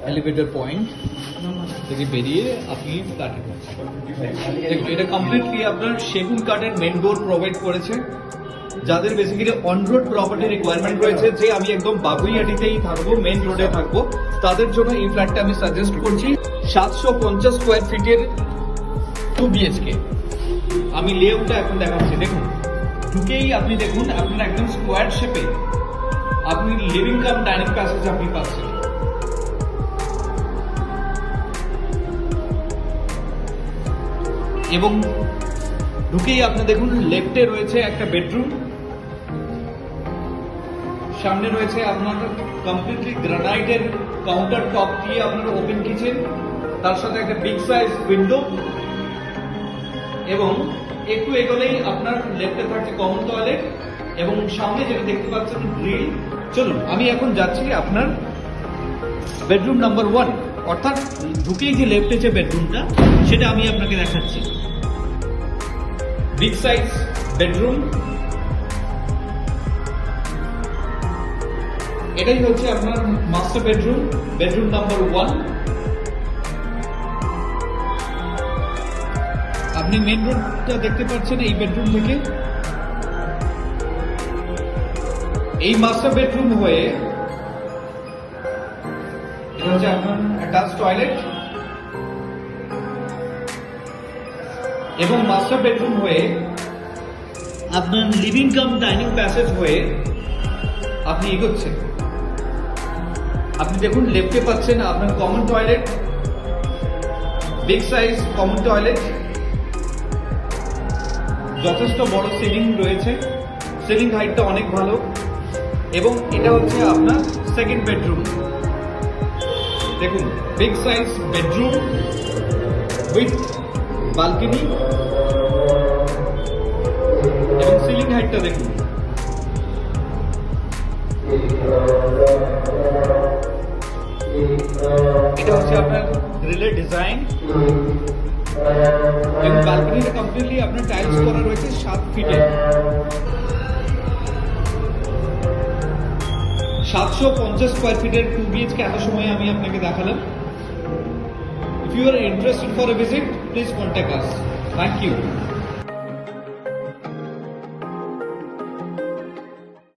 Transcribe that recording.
Elevator point থেকে বেরিয়ে আপনি ফ্ল্যাটে এটা কমপ্লিটলি আপনার সেগুন কাঠের মেন ডোর প্রোভাইড করেছে। যাদের basically on road property requirement রয়েছে যে আমি একদম বাগুইহাটিতেই থাকবো, মেন রোডে থাকবো, তাদের জন্য এই ফ্ল্যাটটা আমি সাজেস্ট করছি। 750 স্কোয়ার ফিটের 2 BHK। আমি লেআউটটা এখন দেখাচ্ছি। দেখুন, ঢুকেই আপনি দেখুন আপনার একদম স্কোয়ার শেপে আপনি লিভিং কাম ডাইনিং প্যাসেজ আপনি পাচ্ছেন। এবং ঢুকেই আপনি দেখুন লেফটে রয়েছে একটা বেডরুম, সামনে রয়েছে আপনার কমপ্লিটলি গ্রানাইটের কাউন্টার টপ দিয়ে আপনার ওপেন কিচেন, তার সাথে একটা বিগ সাইজ উইন্ডো, এবং একটু এগোলেই আপনার লেফটে থাকছে কমন টয়লেট এবং সামনে যেটা দেখতে পাচ্ছেন গ্রিল। চলুন আমি এখন যাচ্ছি আপনার বেডরুম নাম্বার 1, অর্থাৎ ঢুকেই যে লেফটে যে বেডরুমটা সেটা আমি আপনাকে দেখাচ্ছি। বিগ সাইজ বেডরুম, এটাই হচ্ছে আপনার মাস্টার বেডরুম, বেডরুম নাম্বার 1। আপনি মেন রোডটা দেখতে পাচ্ছেন এই বেডরুম থেকে। এই মাস্টার বেডরুম হয়ে এটা হচ্ছে আপনার অ্যাটাচ টয়লেট, এবং মাস্টার বেডরুম হয়ে আপনার লিভিং কাম ডাইনিং প্যাসেজ হয়ে আপনি এগোচ্ছেন। আপনি দেখুন লেফটে পাচ্ছেন আপনার common toilet, big size common toilet, যথেষ্ট বড় সিলিং রয়েছে, সিলিং হাইটটা অনেক ভালো, এবং এটা হচ্ছে আপনার সেকেন্ড বেডরুম। দেখুন big size bedroom with balcony, এবং সিলিং হাইটটা দেখুন। এটা হচ্ছে আপনার গ্রিলের ডিজাইন, এবং বালকনিটা কমপ্লিটলি আপনার টাইলস করা রয়েছে 7 ফিটে। 750 স্কোয়ার ফিটের 2 BHK এত সময় আমি আপনাকে দেখালাম। If you are interested for a visit, please contact us. Thank you.